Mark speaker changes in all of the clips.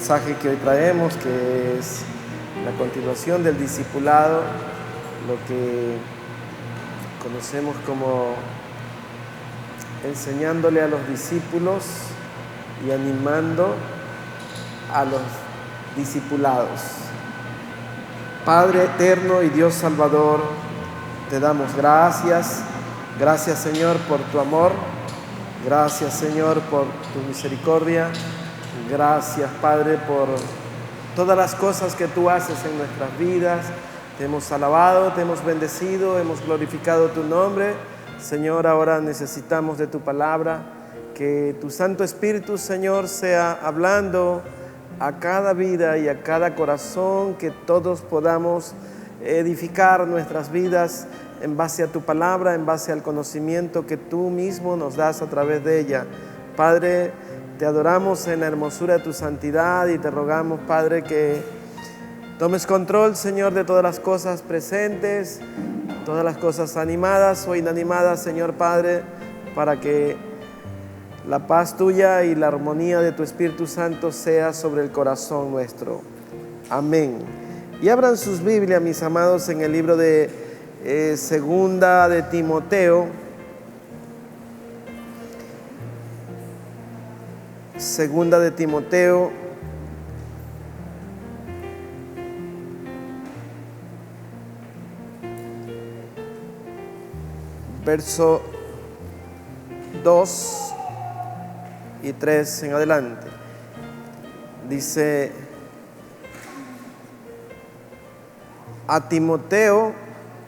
Speaker 1: mensaje que hoy traemos, que es la continuación del discipulado, lo que conocemos como enseñándole a los discípulos y animando a los discipulados. Padre eterno y Dios Salvador, te damos gracias. Gracias, Señor, por tu amor. Gracias, Señor, por tu misericordia. Gracias, Padre, por todas las cosas que tú haces en nuestras vidas. Te hemos alabado, te hemos bendecido, hemos glorificado tu nombre. Señor, ahora necesitamos de tu palabra, que tu Santo Espíritu, Señor, sea hablando a cada vida y a cada corazón, que todos podamos edificar nuestras vidas en base a tu palabra, en base al conocimiento que tú mismo nos das a través de ella. Padre, te adoramos en la hermosura de tu santidad y te rogamos, Padre, que tomes control, Señor, de todas las cosas presentes, todas las cosas animadas o inanimadas, Señor Padre, para que la paz tuya y la armonía de tu Espíritu Santo sea sobre el corazón nuestro. Amén. Y abran sus Biblias, mis amados, en el libro de Segunda de Timoteo. Segunda de Timoteo. Verso 2 y 3 en adelante. Dice: a Timoteo,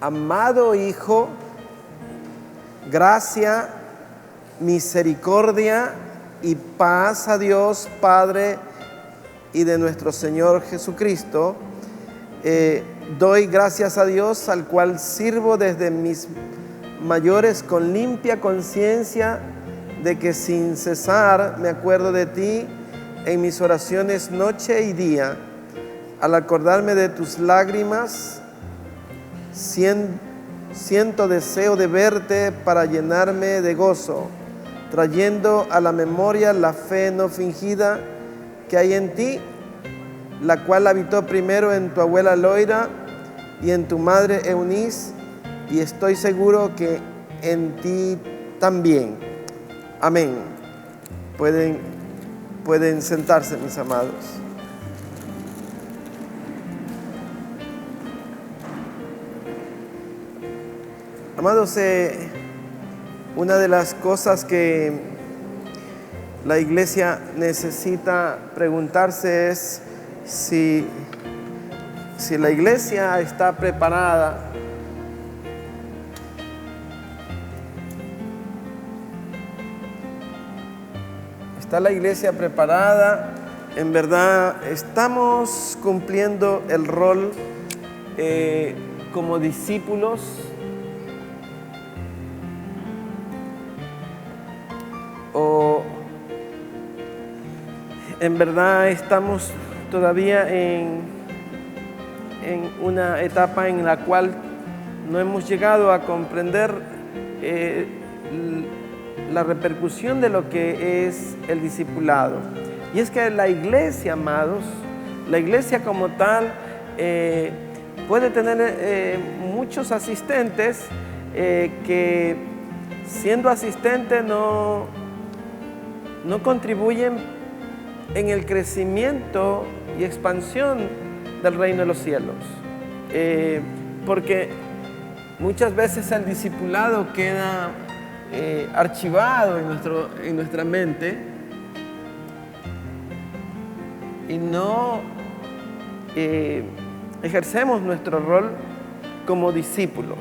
Speaker 1: amado hijo, gracia, misericordia y paz a Dios Padre y de nuestro Señor Jesucristo. Doy gracias a Dios, al cual sirvo desde mis mayores con limpia conciencia, de que sin cesar me acuerdo de ti en mis oraciones noche y día. Al acordarme de tus lágrimas, siento deseo de verte para llenarme de gozo, trayendo a la memoria la fe no fingida que hay en ti, la cual habitó primero en tu abuela Loida y en tu madre Eunice, y estoy seguro que en ti también. Amén. Pueden sentarse, mis amados. Amados, una de las cosas que la iglesia necesita preguntarse es si la iglesia está preparada ¿Está la iglesia preparada? En verdad, ¿estamos cumpliendo el rol como discípulos? ¿O en verdad estamos todavía en una etapa en la cual no hemos llegado a comprender la repercusión de lo que es el discipulado? Y es que la iglesia, amados, la iglesia como tal puede tener muchos asistentes que, siendo asistentes, no contribuyen en el crecimiento y expansión del reino de los cielos, porque muchas veces el discipulado queda archivado en nuestra mente y no ejercemos nuestro rol como discípulos.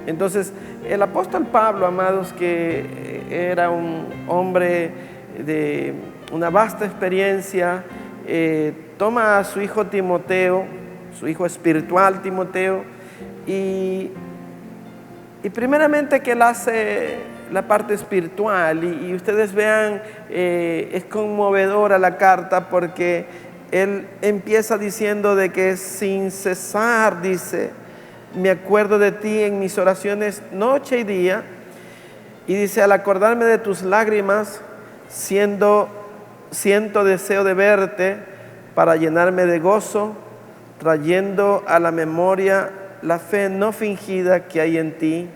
Speaker 1: Entonces, el apóstol Pablo, amados, que era un hombre de una vasta experiencia, toma a su hijo Timoteo, su hijo espiritual Timoteo, y primeramente que él hace la parte espiritual, y ustedes vean, es conmovedora la carta, porque él empieza diciendo de que sin cesar, dice, me acuerdo de ti en mis oraciones noche y día, y dice, al acordarme de tus lágrimas, siento deseo de verte para llenarme de gozo, trayendo a la memoria la fe no fingida que hay en ti,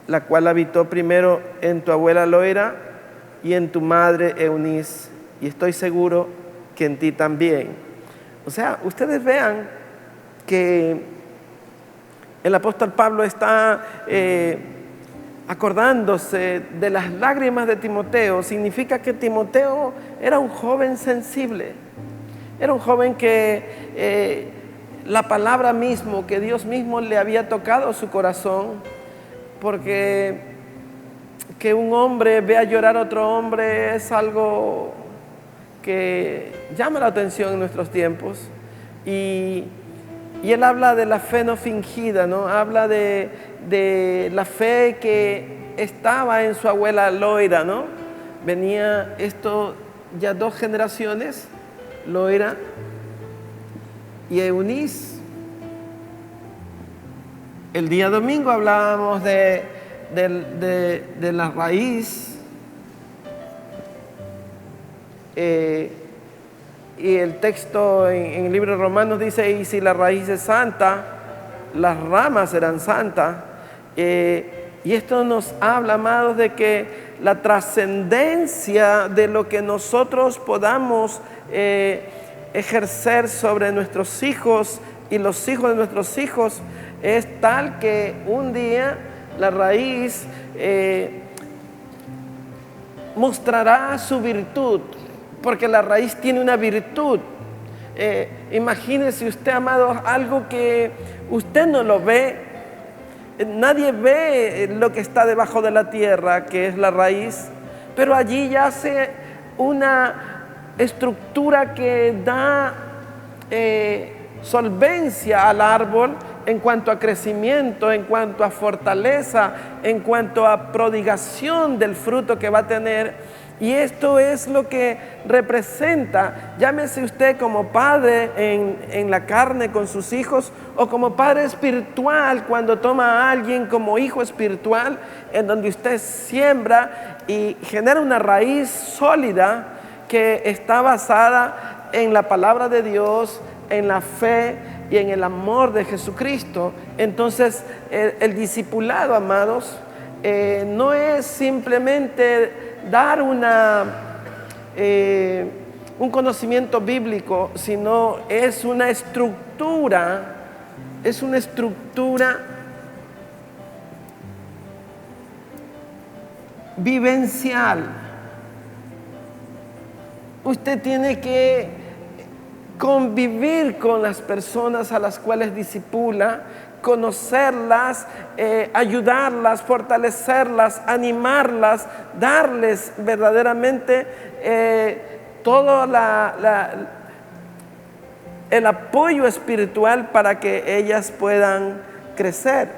Speaker 1: la cual habitó primero en tu abuela Loira y en tu madre Eunice, y estoy seguro que en ti también. O sea, ustedes vean que el apóstol Pablo está acordándose de las lágrimas de Timoteo. Significa que Timoteo era un joven sensible, era un joven que la palabra mismo, que Dios mismo le había tocado su corazón, porque que un hombre vea llorar a otro hombre es algo que llama la atención en nuestros tiempos. Y él habla de la fe no fingida, ¿no? Habla de la fe que estaba en su abuela Loira, ¿no? Venía esto ya 2 generaciones, Loira y Eunice. El día domingo hablábamos de la raíz, y el texto en el libro de Romanos dice: y si la raíz es santa, las ramas serán santas. Y esto nos habla, amados, de que la trascendencia de lo que nosotros podamos ejercer sobre nuestros hijos y los hijos de nuestros hijos es tal que un día la raíz mostrará su virtud, porque la raíz tiene una virtud. Imagínese usted, amado, algo que usted no lo ve. Nadie ve lo que está debajo de la tierra, que es la raíz, pero allí yace una estructura que da solvencia al árbol en cuanto a crecimiento, en cuanto a fortaleza, en cuanto a prodigación del fruto que va a tener. Y esto es lo que representa, llámese usted como padre en la carne con sus hijos, o como padre espiritual cuando toma a alguien como hijo espiritual, en donde usted siembra y genera una raíz sólida que está basada en la palabra de Dios, en la fe y en el amor de Jesucristo. Entonces el discipulado, amados, no es simplemente dar un conocimiento bíblico, sino es una estructura vivencial. Usted tiene que convivir con las personas a las cuales discipula, conocerlas, ayudarlas, fortalecerlas, animarlas, darles verdaderamente todo el apoyo espiritual para que ellas puedan crecer.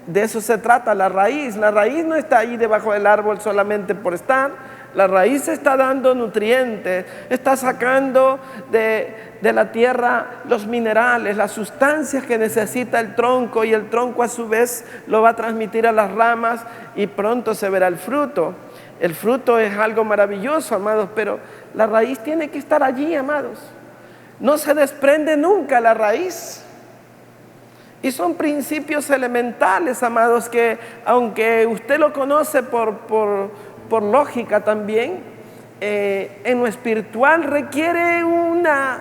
Speaker 1: De eso se trata la raíz. La raíz no está ahí debajo del árbol solamente por estar. La raíz está dando nutrientes, está sacando de la tierra los minerales, las sustancias que necesita el tronco, y el tronco a su vez lo va a transmitir a las ramas y pronto se verá el fruto. El fruto es algo maravilloso, amados, pero la raíz tiene que estar allí, amados. No se desprende nunca la raíz. Y son principios elementales, amados, que aunque usted lo conoce por lógica también, en lo espiritual requiere una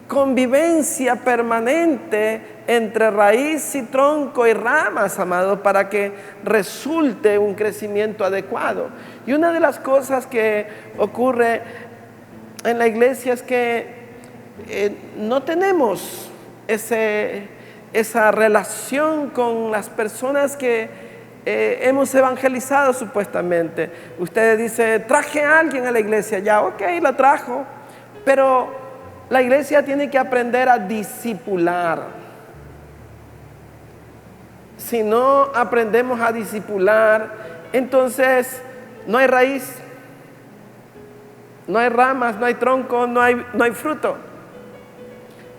Speaker 1: convivencia permanente entre raíz y tronco y ramas, amados, para que resulte un crecimiento adecuado. Y una de las cosas que ocurre en la iglesia es que no tenemos esa relación con las personas que hemos evangelizado supuestamente. Usted dice: traje a alguien a la iglesia. Ya, ok, la trajo, pero la iglesia tiene que aprender a discipular. Si no aprendemos a discipular, entonces no hay raíz, no hay ramas, no hay tronco, no hay fruto.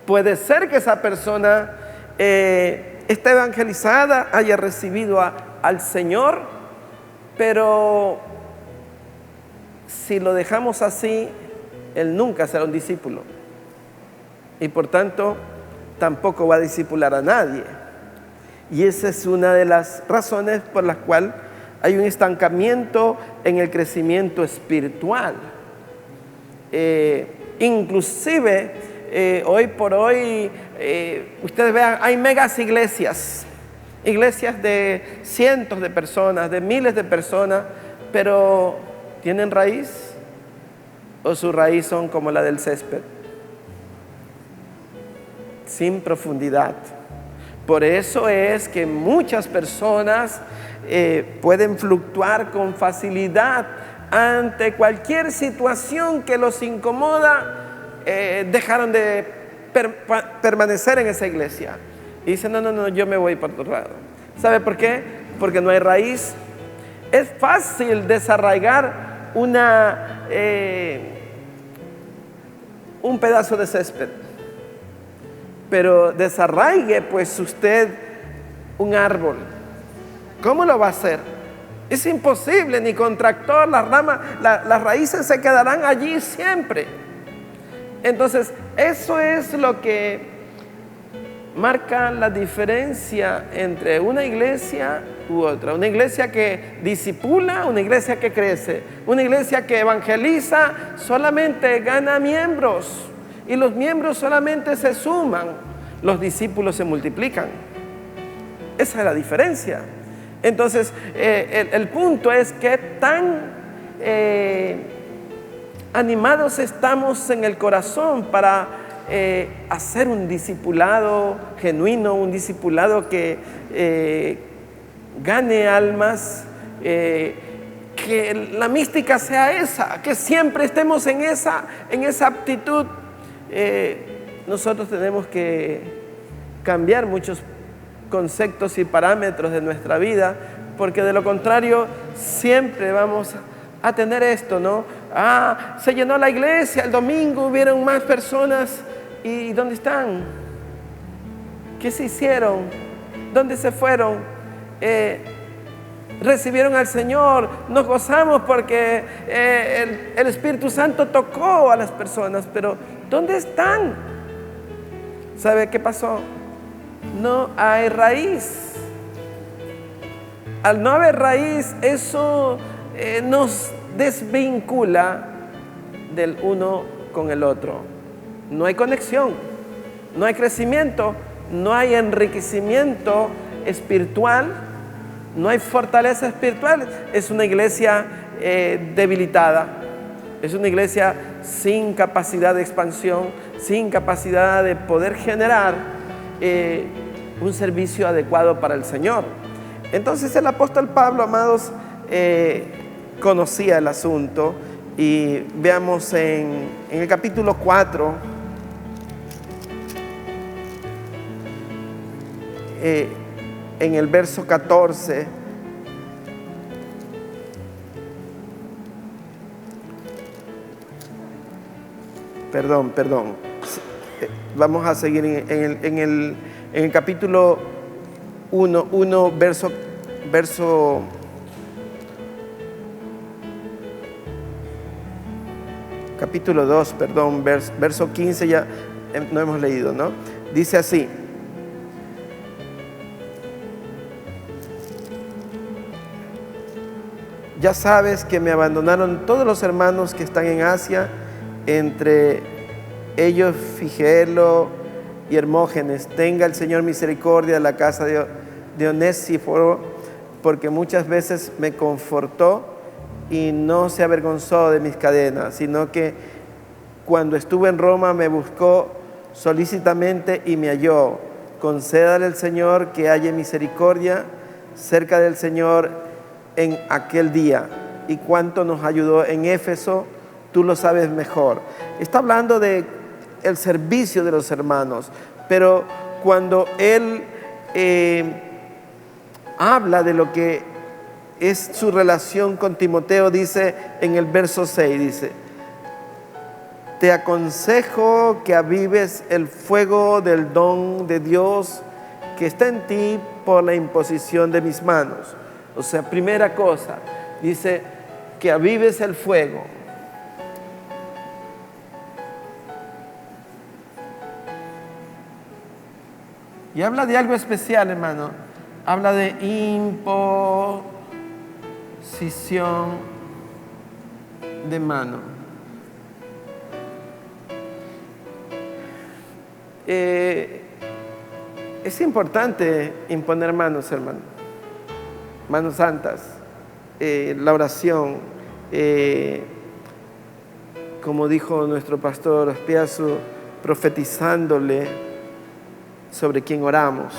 Speaker 1: Puede ser que esa persona esté evangelizada, haya recibido al Señor, pero si lo dejamos así, él nunca será un discípulo. Y por tanto, tampoco va a discipular a nadie. Y esa es una de las razones por las cuales hay un estancamiento en el crecimiento espiritual. Inclusive, hoy por hoy, ustedes vean, hay megas iglesias de cientos de personas, de miles de personas, pero ¿tienen raíz? ¿O su raíz son como la del césped? Sin profundidad. Por eso es que muchas personas pueden fluctuar con facilidad ante cualquier situación que los incomoda. Dejaron de permanecer en esa iglesia y dicen, no, yo me voy por otro lado. ¿Sabe por qué? Porque no hay raíz. Es fácil desarraigar un pedazo de césped, pero desarraigue pues usted un árbol. ¿Cómo lo va a hacer? Es imposible, ni con tractor, las ramas, las raíces se quedarán allí siempre. Entonces, eso es lo que marca la diferencia entre una iglesia u otra. Una iglesia que discipula, una iglesia que crece. Una iglesia que evangeliza solamente gana miembros. Y los miembros solamente se suman, los discípulos se multiplican. Esa es la diferencia. Entonces, el punto es que tan animados estamos en el corazón para hacer un discipulado genuino, un discipulado que gane almas, que la mística sea esa, que siempre estemos en esa aptitud. Nosotros tenemos que cambiar muchos conceptos y parámetros de nuestra vida, porque de lo contrario siempre vamos a tener esto, ¿no? Se llenó la iglesia el domingo, hubieron más personas, ¿y dónde están? ¿Qué se hicieron? ¿Dónde se fueron? Recibieron al Señor, nos gozamos porque el Espíritu Santo tocó a las personas, pero ¿dónde están? ¿Sabe qué pasó? No hay raíz. Al no haber raíz, eso nos desvincula del uno con el otro. No hay conexión, no hay crecimiento, no hay enriquecimiento espiritual, no hay fortaleza espiritual. Es una iglesia debilitada, es una iglesia sin capacidad de expansión, sin capacidad de poder generar un servicio adecuado para el Señor. Entonces el apóstol Pablo, amados, conocía el asunto, y veamos en el capítulo 4, en el verso 14, perdón, vamos a seguir en el capítulo 1, verso capítulo 2, perdón, verso 15, ya no hemos leído, ¿no? Dice así: ya sabes que me abandonaron todos los hermanos que están en Asia, entre ellos Figelo y Hermógenes. Tenga el Señor misericordia de la casa de Onesíforo, porque muchas veces me confortó y no se avergonzó de mis cadenas, sino que cuando estuve en Roma me buscó solícitamente y me halló. Concédale el Señor que haya misericordia cerca del Señor en aquel día. Y cuánto nos ayudó en Éfeso, tú lo sabes mejor. Está hablando de el servicio de los hermanos, pero cuando él habla de lo que es su relación con Timoteo, dice en el verso 6, dice: te aconsejo que avives el fuego del don de Dios que está en ti por la imposición de mis manos. O sea, primera cosa, dice que avives el fuego. Y habla de algo especial, hermano. Habla de imposición de mano. Es importante imponer manos, hermano. Manos santas. La oración. Como dijo nuestro pastor Espiazu, profetizándole sobre quien oramos,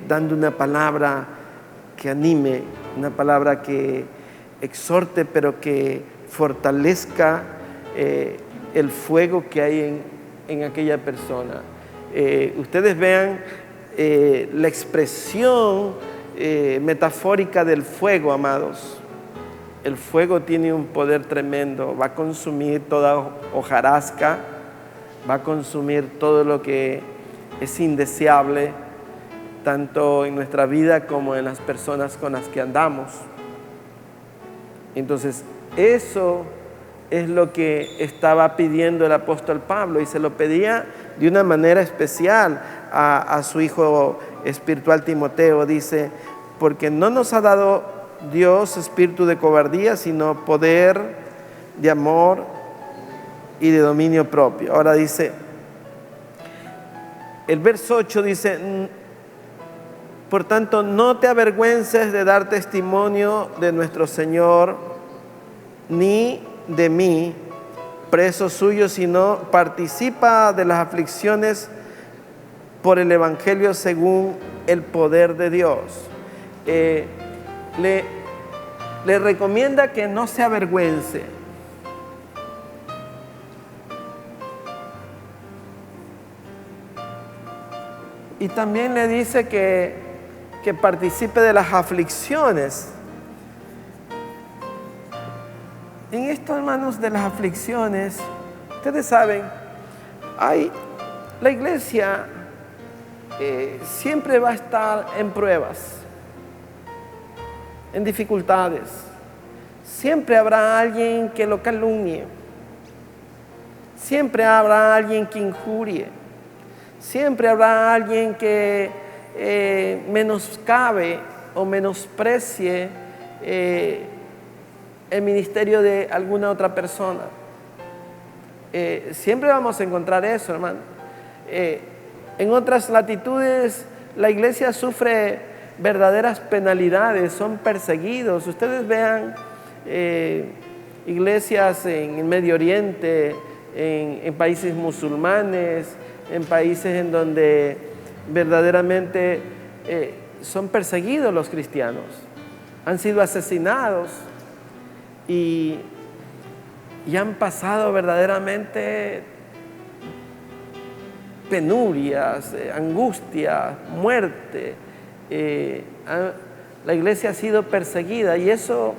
Speaker 1: dando una palabra que anime, una palabra que exhorte, pero que fortalezca el fuego que hay en aquella persona. Ustedes vean la expresión metafórica del fuego, amados. El fuego tiene un poder tremendo, va a consumir toda hojarasca, va a consumir todo lo que es indeseable, tanto en nuestra vida como en las personas con las que andamos. Entonces, eso es lo que estaba pidiendo el apóstol Pablo, y se lo pedía de una manera especial a su hijo espiritual Timoteo. Dice, porque no nos ha dado Dios espíritu de cobardía, sino poder, de amor y de dominio propio. Ahora dice, el verso 8 dice, por tanto, no te avergüences de dar testimonio de nuestro Señor, ni de mí, preso suyo, sino participa de las aflicciones por el Evangelio según el poder de Dios. Le recomienda que no se avergüence. Y también le dice que participe de las aflicciones. En esto, hermanos, de las aflicciones, ustedes saben, la iglesia siempre va a estar en pruebas, en dificultades. Siempre habrá alguien que lo calumnie. Siempre habrá alguien que injurie. Siempre habrá alguien que menoscabe o menosprecie el ministerio de alguna otra persona. Siempre vamos a encontrar eso, hermano. En otras latitudes la iglesia sufre verdaderas penalidades, son perseguidos. Ustedes vean iglesias en el Medio Oriente, en países musulmanes, en países en donde verdaderamente son perseguidos los cristianos, han sido asesinados y han pasado verdaderamente penurias, angustias, muerte. La iglesia ha sido perseguida, y eso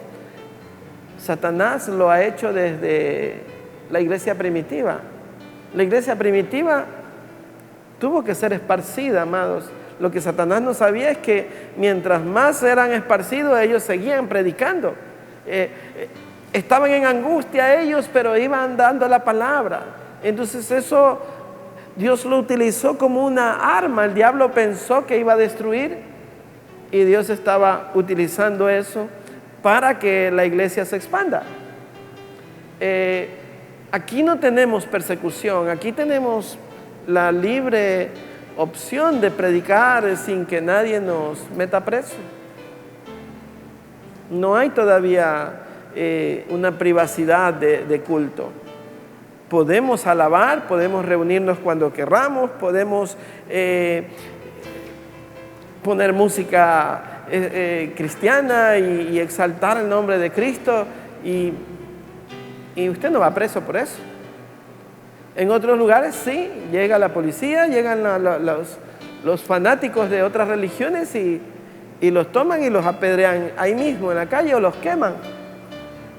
Speaker 1: Satanás lo ha hecho desde la iglesia primitiva. La iglesia primitiva tuvo que ser esparcida, amados. Lo que Satanás no sabía es que mientras más eran esparcidos, ellos seguían predicando. Estaban en angustia ellos, pero iban dando la palabra. Entonces eso Dios lo utilizó como una arma. El diablo pensó que iba a destruir, y Dios estaba utilizando eso para que la iglesia se expanda. Aquí no tenemos persecución, aquí tenemos la libre opción de predicar sin que nadie nos meta preso. No hay todavía una privacidad de culto. Podemos alabar, podemos reunirnos cuando querramos, podemos poner música cristiana y exaltar el nombre de Cristo, y usted no va preso por eso. En otros lugares sí, llega la policía, llegan los fanáticos de otras religiones y los toman y los apedrean ahí mismo en la calle, o los queman.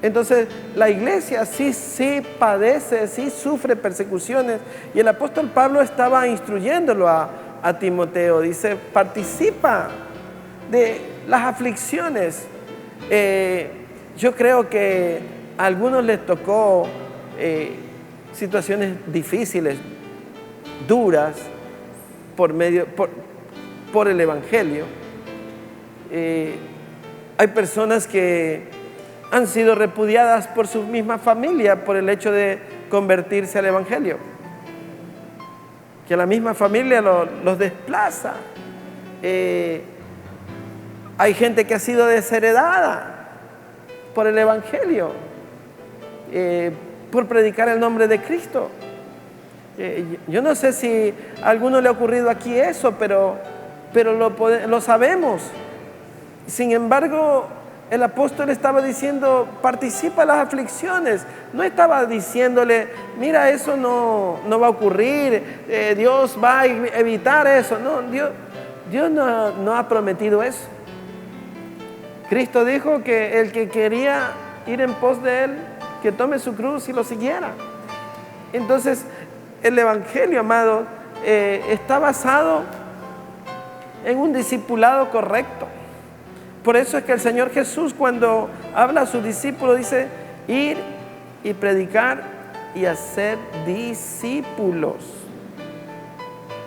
Speaker 1: Entonces la iglesia sí padece, sí sufre persecuciones, y el apóstol Pablo estaba instruyéndolo a Timoteo. Dice, participa de las aflicciones. Yo creo que a algunos les tocó situaciones difíciles, duras, por el Evangelio. Hay personas que han sido repudiadas por su misma familia por el hecho de convertirse al Evangelio, que la misma familia los desplaza. Hay gente que ha sido desheredada por el Evangelio, por predicar el nombre de Cristo. Yo no sé si a alguno le ha ocurrido aquí eso, pero lo sabemos. Sin embargo, el apóstol estaba diciendo, participa en las aflicciones. No estaba diciéndole, mira, eso no va a ocurrir, Dios va a evitar eso. No, Dios no ha prometido eso. Cristo dijo que el que quería ir en pos de Él, que tome su cruz y lo siguiera. Entonces, el Evangelio, amado, está basado en un discipulado correcto. Por eso es que el Señor Jesús, cuando habla a sus discípulos, dice, ir y predicar y hacer discípulos,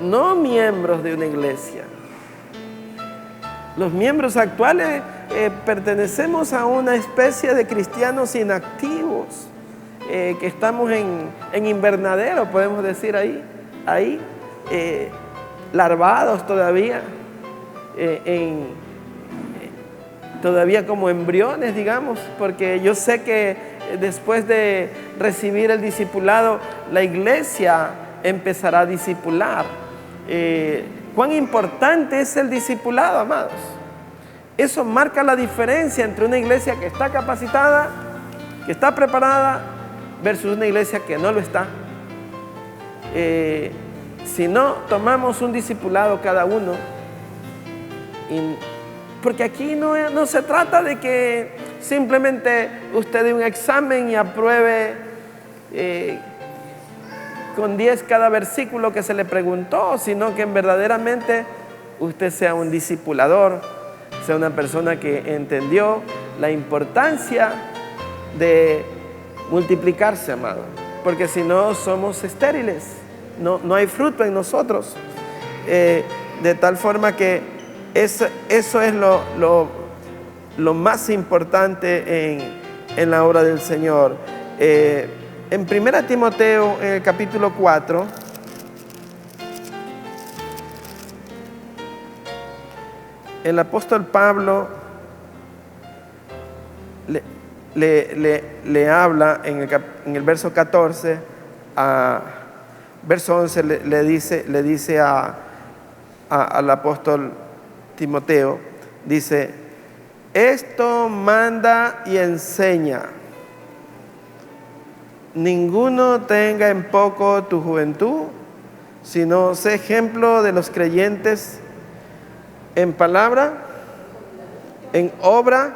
Speaker 1: no miembros de una iglesia. Los miembros actuales pertenecemos a una especie de cristianos inactivos, que estamos en invernadero, podemos decir ahí, larvados todavía, todavía como embriones, digamos, porque yo sé que después de recibir el discipulado, la iglesia empezará a discipular. ¿Cuán importante es el discipulado, amados? Eso marca la diferencia entre una iglesia que está capacitada, que está preparada, versus una iglesia que no lo está. Si no tomamos un discipulado cada uno, porque aquí no se trata de que simplemente usted dé un examen y apruebe con 10 cada versículo que se le preguntó, sino que verdaderamente usted sea un discipulador, sea una persona que entendió la importancia de multiplicarse, amado, porque si no somos estériles, no hay fruto en nosotros, de tal forma que eso es lo más importante en la obra del Señor. En 1 Timoteo, en el capítulo 4, el apóstol Pablo le habla en el verso 14, verso 11 le dice al apóstol Timoteo, dice, esto manda y enseña, ninguno tenga en poco tu juventud, sino sé ejemplo de los creyentes en palabra, en obra,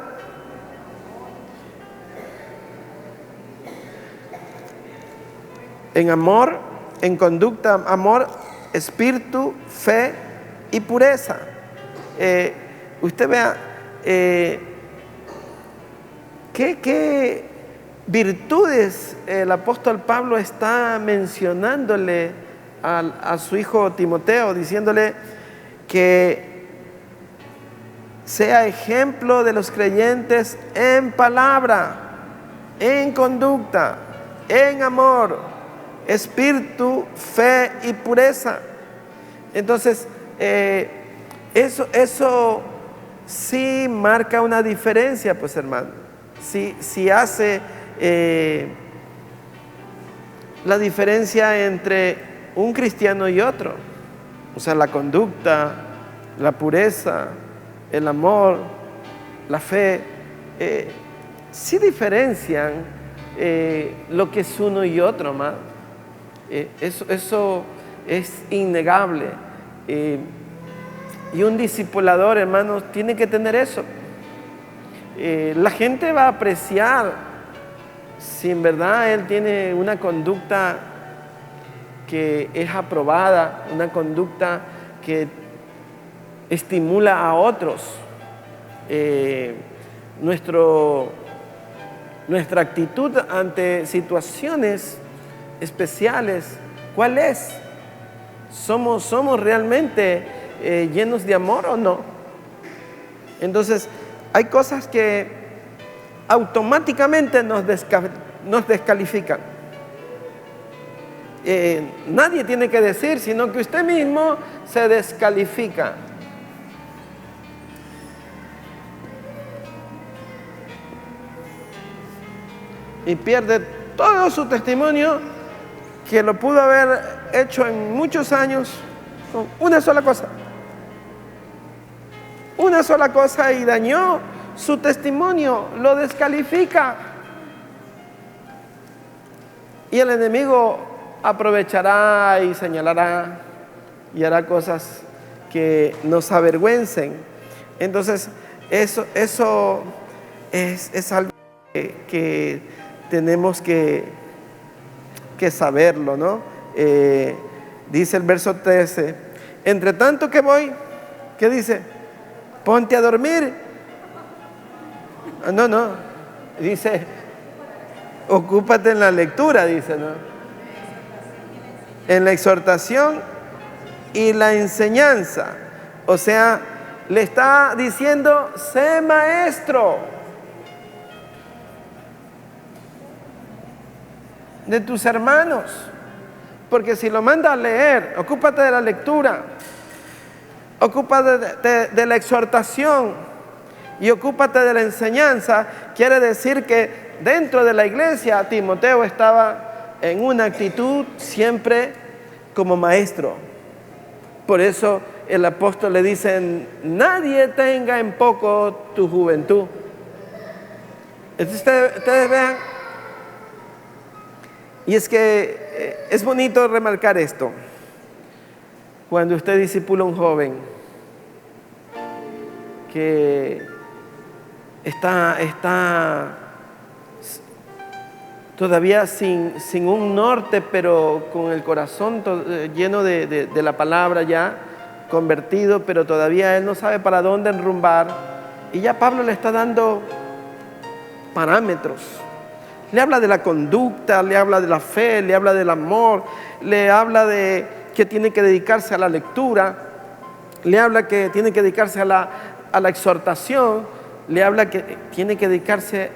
Speaker 1: en amor, en conducta, amor, espíritu, fe y pureza. Usted vea qué virtudes el apóstol Pablo está mencionándole a su hijo Timoteo, diciéndole que sea ejemplo de los creyentes en palabra, en conducta, en amor, espíritu, fe y pureza. Entonces, eso sí marca una diferencia, pues, hermano. Sí hace la diferencia entre un cristiano y otro. O sea, la conducta, la pureza, el amor, la fe, sí diferencian lo que es uno y otro, amado. Eso es innegable. Y un discipulador, hermanos, tiene que tener eso. La gente va a apreciar si en verdad él tiene una conducta que es aprobada, una conducta que estimula a otros. Nuestra actitud ante situaciones especiales, ¿cuál es? ¿Somos realmente llenos de amor o no? Entonces, hay cosas que automáticamente nos descalifican. Nadie tiene que decir, sino que usted mismo se descalifica. Y pierde todo su testimonio que lo pudo haber hecho en muchos años con una sola cosa. Una sola cosa, y dañó su testimonio, lo descalifica. Y el enemigo aprovechará y señalará y hará cosas que nos avergüencen. Entonces, eso es algo que tenemos que saberlo, ¿no? Dice el verso 13, entre tanto que voy, ¿qué dice? Ponte a dormir. No, dice, ocúpate en la lectura, dice, ¿no? En la exhortación y la enseñanza. O sea, le está diciendo, sé maestro de tus hermanos, porque si lo manda a leer, ocúpate de la lectura, ocúpate de la exhortación y ocúpate de la enseñanza. Quiere decir que dentro de la iglesia Timoteo estaba en una actitud siempre como maestro. Por eso el apóstol le dice, nadie tenga en poco tu juventud. Entonces ustedes vean. Y es que es bonito remarcar esto. Cuando usted discipula a un joven que está todavía sin un norte, pero con el corazón lleno de la palabra ya, convertido, pero todavía él no sabe para dónde enrumbar. Y ya Pablo le está dando parámetros. Le habla de la conducta, le habla de la fe, le habla del amor, le habla de que tiene que dedicarse a la lectura, le habla que tiene que dedicarse a la exhortación, le habla que tiene que dedicarse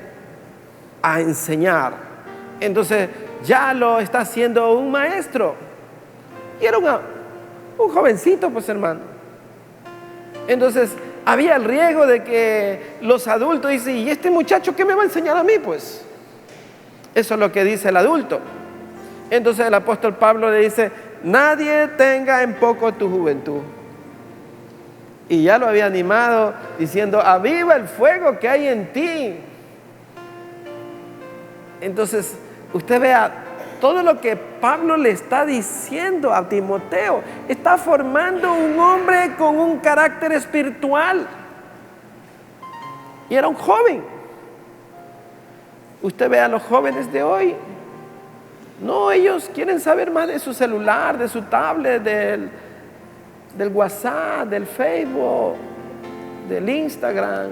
Speaker 1: a enseñar. Entonces ya lo está haciendo un maestro. Y era un jovencito, pues, hermano. Entonces había el riesgo de que los adultos dicen, ¿y este muchacho qué me va a enseñar a mí, pues? Eso es lo que dice el adulto. Entonces el apóstol Pablo le dice, nadie tenga en poco tu juventud. Y ya lo había animado diciendo, aviva el fuego que hay en ti. Entonces usted vea todo lo que Pablo le está diciendo a Timoteo. Está formando un hombre con un carácter espiritual. Y era un joven. Usted ve a los jóvenes de hoy. No, ellos quieren saber más de su celular, de su tablet, del WhatsApp, del Facebook, del Instagram.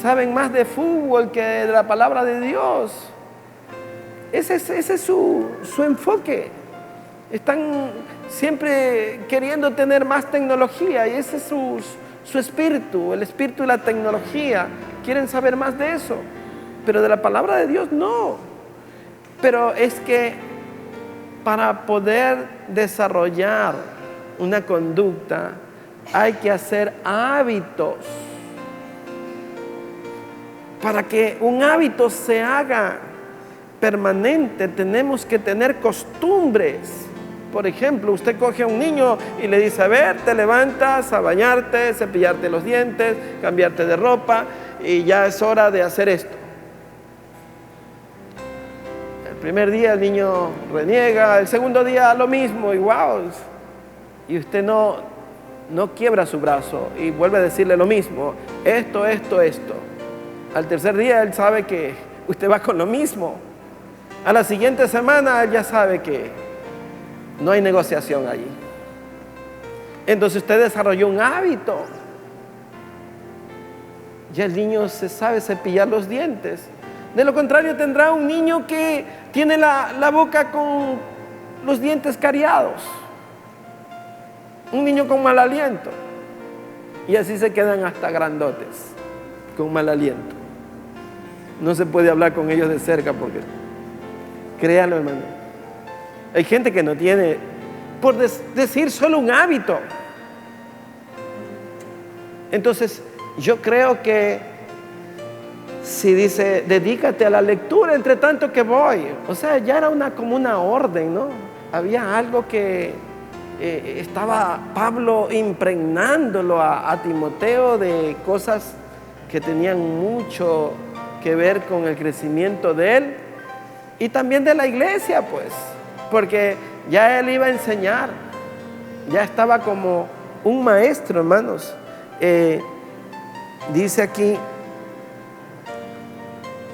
Speaker 1: Saben más de fútbol que de la palabra de Dios. Ese es su enfoque. Están siempre queriendo tener más tecnología y ese es su espíritu, el espíritu de la tecnología. Quieren saber más de eso. Pero de la palabra de Dios no. Pero es que para poder desarrollar una conducta hay que hacer hábitos. Para que un hábito se haga permanente tenemos que tener costumbres. Por ejemplo, usted coge a un niño y le dice, a ver, te levantas a bañarte, cepillarte los dientes, cambiarte de ropa y ya es hora de hacer esto. El primer día el niño reniega, el segundo día lo mismo, y wow, y usted no quiebra su brazo y vuelve a decirle lo mismo, esto. Al tercer día él sabe que usted va con lo mismo. A la siguiente semana él ya sabe que no hay negociación allí. Entonces usted desarrolló un hábito. Ya el niño se sabe cepillar los dientes. De lo contrario tendrá un niño que tiene la boca los dientes cariados, un niño con mal aliento, y así se quedan hasta grandotes, con mal aliento. No se puede hablar con ellos de cerca porque, créanlo, hermano, hay gente que no tiene, por decir, solo un hábito. Entonces, yo creo que si dice, dedícate a la lectura entre tanto que voy, o sea, ya era como una orden, ¿no? Había algo que estaba Pablo impregnándolo a Timoteo de cosas que tenían mucho que ver con el crecimiento de él y también de la iglesia, pues, porque ya él iba a enseñar, ya estaba como un maestro, hermanos. Dice aquí,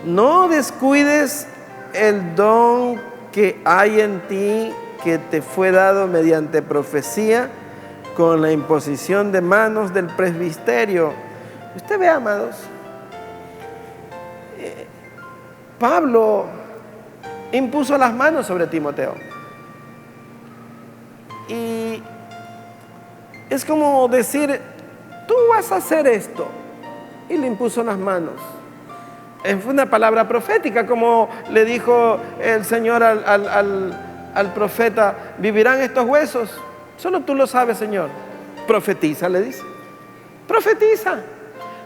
Speaker 1: no descuides el don que hay en ti, que te fue dado mediante profecía, con la imposición de manos del presbiterio. Usted ve, amados, Pablo impuso las manos sobre Timoteo. Y es como decir, tú vas a hacer esto. Y le impuso las manos. Fue una palabra profética, como le dijo el Señor al profeta, ¿vivirán estos huesos? Solo tú lo sabes, Señor. Profetiza, le dice. Profetiza.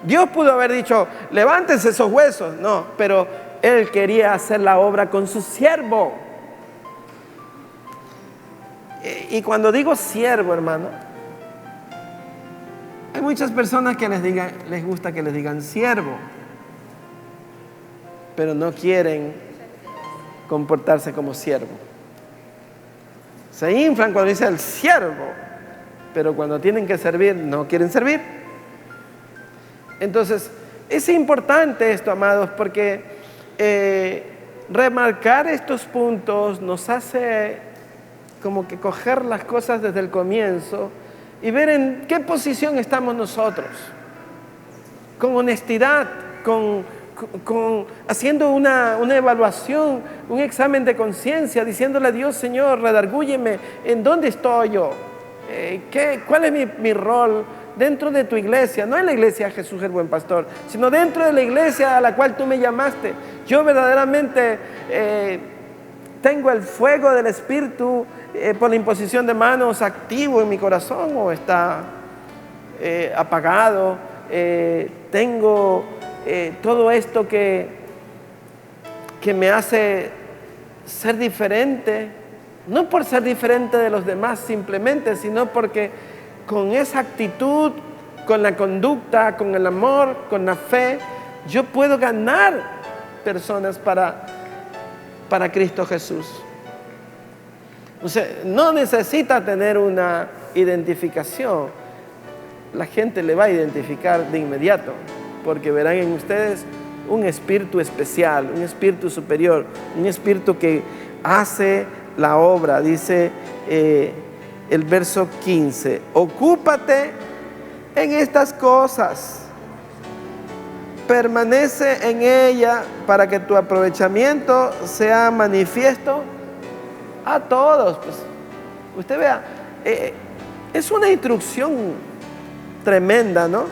Speaker 1: Dios pudo haber dicho, levántense esos huesos. No, pero Él quería hacer la obra con su siervo. Y cuando digo siervo, hermano, hay muchas personas que les gusta que les digan siervo, pero no quieren comportarse como siervo. Se inflan cuando dice el siervo, pero cuando tienen que servir, no quieren servir. Entonces, es importante esto, amados, porque remarcar estos puntos nos hace como que coger las cosas desde el comienzo y ver en qué posición estamos nosotros, con honestidad, haciendo una evaluación, un examen de conciencia, diciéndole a Dios, Señor, redargúyeme, ¿en dónde estoy yo? ¿Cuál es mi rol dentro de tu iglesia? No en la iglesia Jesús el Buen Pastor, sino dentro de la iglesia a la cual tú me llamaste. Yo verdaderamente tengo el fuego del Espíritu por la imposición de manos activo en mi corazón, o está apagado. Tengo todo esto que me hace ser diferente, no por ser diferente de los demás simplemente, sino porque con esa actitud, con la conducta, con el amor, con la fe, yo puedo ganar personas para Cristo Jesús. O sea, no necesita tener una identificación. La gente le va a identificar de inmediato, porque verán en ustedes un espíritu especial, un espíritu superior, un espíritu que hace la obra. Dice el verso 15, ocúpate en estas cosas, permanece en ella para que tu aprovechamiento sea manifiesto a todos. Pues, usted vea, es una instrucción tremenda, ¿no?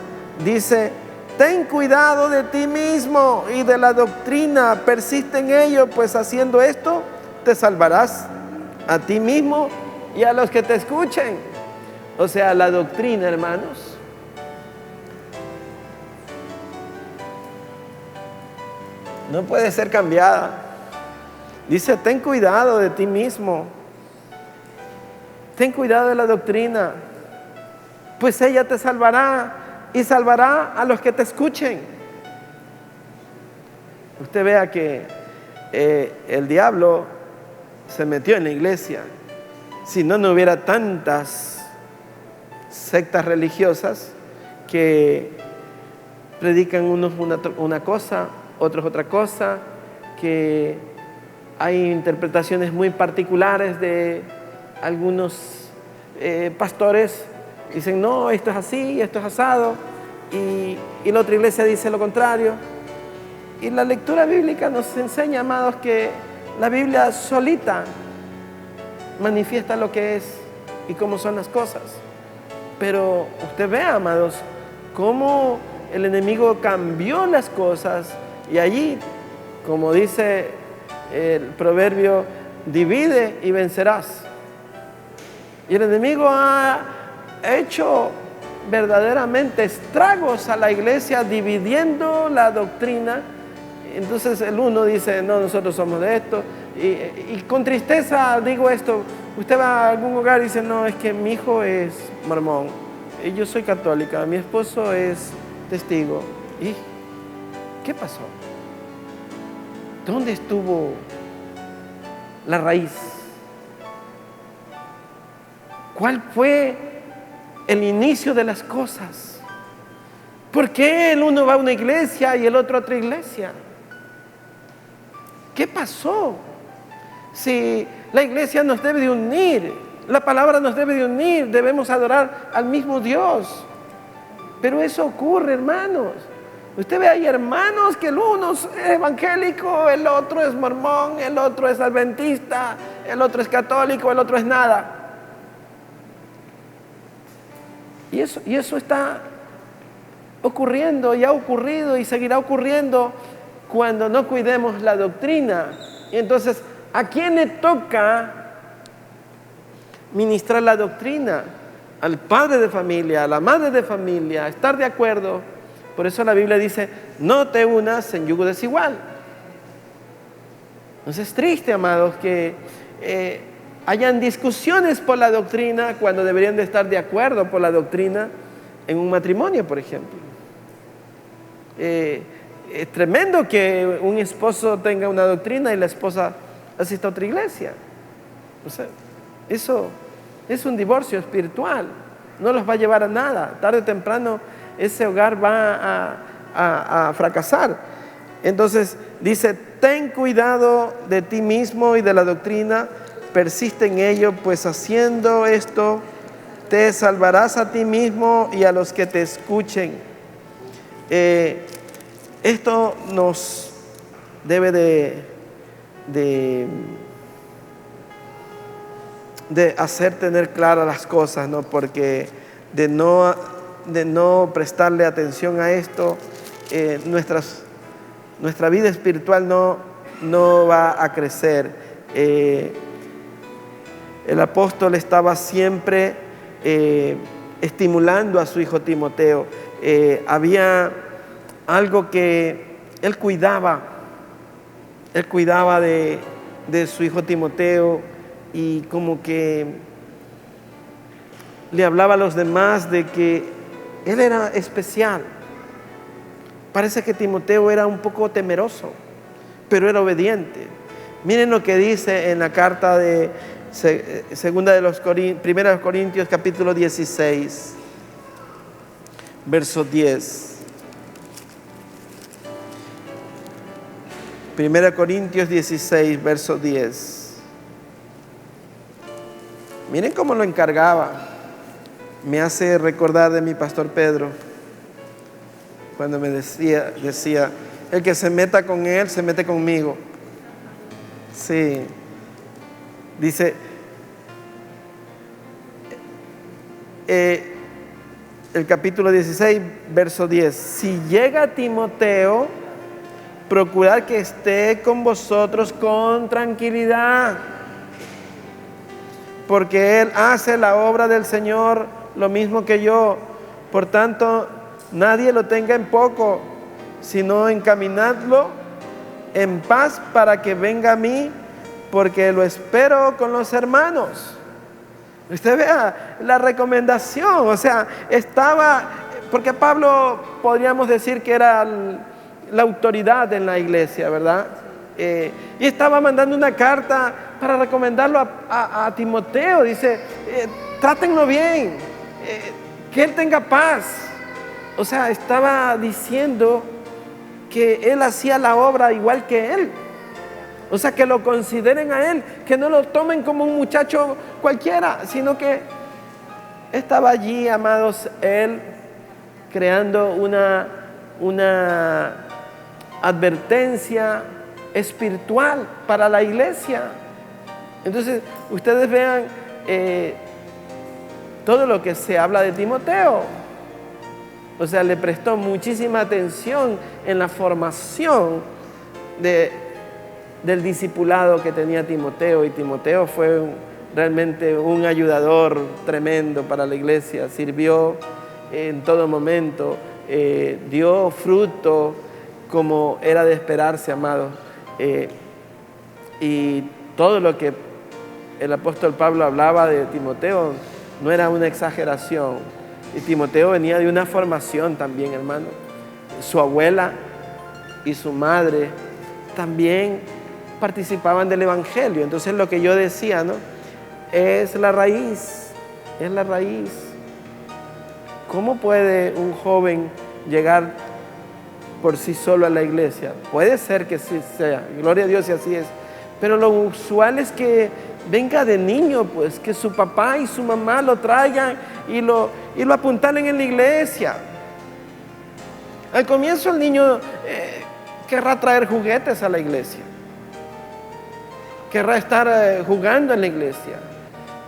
Speaker 1: Dice, ten cuidado de ti mismo y de la doctrina, persiste en ello, pues haciendo esto te salvarás a ti mismo y a los que te escuchen. O sea, la doctrina, hermanos, no puede ser cambiada. Dice, ten cuidado de ti mismo, ten cuidado de la doctrina, pues ella te salvará y salvará a los que te escuchen. Usted vea que el diablo se metió en la iglesia. Si no, no hubiera tantas sectas religiosas que predican unos una cosa, otros otra cosa, que hay interpretaciones muy particulares de algunos pastores. Dicen, no, esto es así, esto es asado, y la otra iglesia dice lo contrario. Y la lectura bíblica nos enseña, amados, que la Biblia solita manifiesta lo que es y cómo son las cosas. Pero usted ve, amados, cómo el enemigo cambió las cosas y allí, como dice el proverbio, divide y vencerás. Y el enemigo ha hecho verdaderamente estragos a la iglesia dividiendo la doctrina. Entonces el uno dice, no, nosotros somos de esto. Y con tristeza digo esto, usted va a algún hogar y dice, no, es que mi hijo es mormón, y yo soy católica, mi esposo es testigo. ¿Y qué pasó? ¿Dónde estuvo la raíz? ¿Cuál fue el inicio de las cosas? ¿Por qué el uno va a una iglesia y el otro a otra iglesia? ¿Qué pasó? Si la iglesia nos debe de unir, la palabra nos debe de unir, debemos adorar al mismo Dios. Pero eso ocurre, hermanos. Usted ve ahí hermanos que el uno es evangélico, el otro es mormón, el otro es adventista, el otro es católico, el otro es nada. Y eso está ocurriendo y ha ocurrido y seguirá ocurriendo cuando no cuidemos la doctrina. Y entonces, ¿a quién le toca ministrar la doctrina? Al padre de familia, a la madre de familia, estar de acuerdo. Por eso la Biblia dice, no te unas en yugo desigual. Entonces es triste, amados, que hayan discusiones por la doctrina cuando deberían de estar de acuerdo por la doctrina en un matrimonio, por ejemplo. Es tremendo que un esposo tenga una doctrina y la esposa asista a otra iglesia. O sea, eso es un divorcio espiritual, no los va a llevar a nada. Tarde o temprano ese hogar va a fracasar. Entonces dice, ten cuidado de ti mismo y de la doctrina, persiste en ello, pues haciendo esto te salvarás a ti mismo y a los que te escuchen. Esto nos debe de hacer tener claras las cosas, ¿no? Porque de no prestarle atención a esto, nuestra vida espiritual no va a crecer. El apóstol estaba siempre estimulando a su hijo Timoteo. Había algo que él cuidaba de su hijo Timoteo, y como que le hablaba a los demás de que él era especial. Parece que Timoteo era un poco temeroso, pero era obediente. Miren lo que dice en la carta de Primera de Corintios capítulo 16, verso 10. Primera Corintios 16, verso 10. Miren cómo lo encargaba. Me hace recordar de mi pastor Pedro, cuando me decía, el que se meta con él, se mete conmigo. Sí. Dice, el capítulo 16, verso 10. Si llega Timoteo, procurad que esté con vosotros con tranquilidad, porque él hace la obra del Señor lo mismo que yo. Por tanto, nadie lo tenga en poco, sino encaminadlo en paz para que venga a mí, porque lo espero con los hermanos. Usted vea la recomendación, o sea, porque Pablo podríamos decir que era la autoridad en la iglesia, ¿verdad? Y estaba mandando una carta para recomendarlo a Timoteo. Dice, trátenlo bien, que él tenga paz. O sea, estaba diciendo que él hacía la obra igual que él. O sea, que lo consideren a él, que no lo tomen como un muchacho cualquiera, sino que estaba allí, amados, él creando una advertencia espiritual para la iglesia. Entonces, ustedes vean todo lo que se habla de Timoteo. O sea, le prestó muchísima atención en la formación del discipulado que tenía Timoteo. Y Timoteo fue realmente un ayudador tremendo para la iglesia. Sirvió en todo momento, dio fruto como era de esperarse, amados. Y todo lo que el apóstol Pablo hablaba de Timoteo no era una exageración. Y Timoteo venía de una formación también, hermano. Su abuela y su madre también participaban del evangelio. Entonces lo que yo decía, ¿no? Es la raíz, es la raíz. ¿Cómo puede un joven llegar por sí solo a la iglesia? Puede ser que sí sea, gloria a Dios si así es. Pero lo usual es que venga de niño, pues, que su papá y su mamá lo traigan y lo apuntalen en la iglesia. Al comienzo el niño querrá traer juguetes a la iglesia, querrá estar jugando en la iglesia,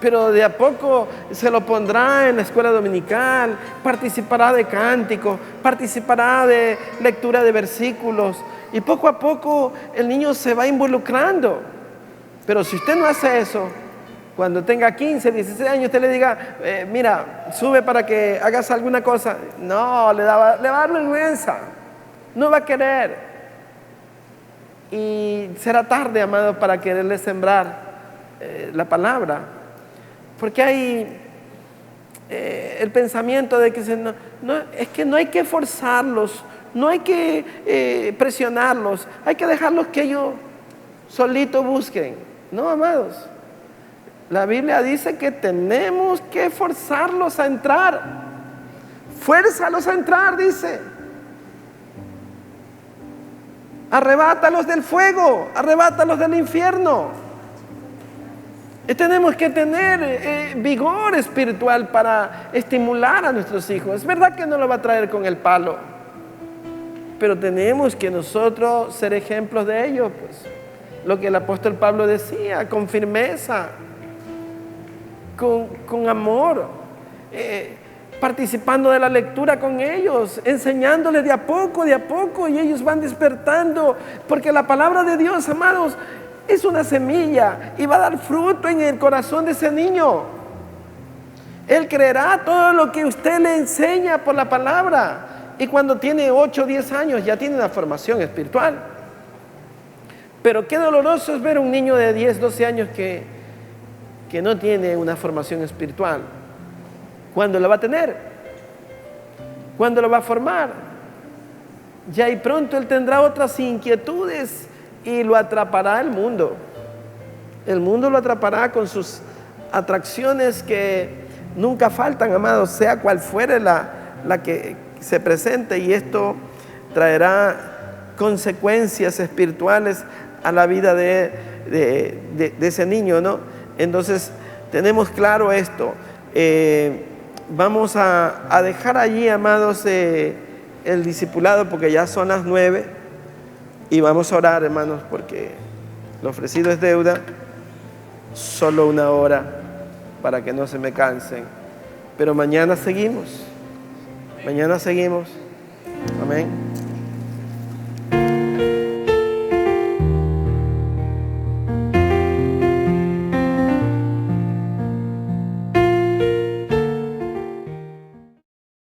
Speaker 1: pero de a poco se lo pondrá en la escuela dominical, participará de cánticos, participará de lectura de versículos, y poco a poco el niño se va involucrando. Pero si usted no hace eso, cuando tenga 15, 16 años, usted le diga, mira, sube para que hagas alguna cosa. No, le va a dar vergüenza. No va a querer. Y será tarde, amado, para quererle sembrar la palabra. Porque hay el pensamiento de que es que no hay que forzarlos, no hay que presionarlos, hay que dejarlos que ellos solitos busquen. No, amados. La Biblia dice que tenemos que forzarlos a entrar. Fuérzalos a entrar, dice. Arrebátalos del fuego, arrebátalos del infierno. Y tenemos que tener vigor espiritual para estimular a nuestros hijos. Es verdad que no lo va a traer con el palo, pero tenemos que nosotros ser ejemplos de ellos, pues. Lo que el apóstol Pablo decía, con firmeza, con amor, participando de la lectura con ellos, enseñándoles de a poco, y ellos van despertando, porque la palabra de Dios, amados, es una semilla y va a dar fruto en el corazón de ese niño. Él creerá todo lo que usted le enseña por la palabra, y cuando tiene 8 o 10 años ya tiene una formación espiritual. Pero qué doloroso es ver a un niño de 10, 12 años que no tiene una formación espiritual. ¿Cuándo la va a tener? ¿Cuándo lo va a formar? Ya y pronto él tendrá otras inquietudes y lo atrapará el mundo. El mundo lo atrapará con sus atracciones que nunca faltan, amados, sea cual fuere la que se presente, y esto traerá consecuencias espirituales a la vida de ese niño, ¿no? Entonces tenemos claro esto. Vamos a dejar allí, amados, el discipulado, porque ya son las 9, y vamos a orar, hermanos, porque lo ofrecido es deuda. Solo 1 hora para que no se me cansen, pero mañana seguimos. Amén.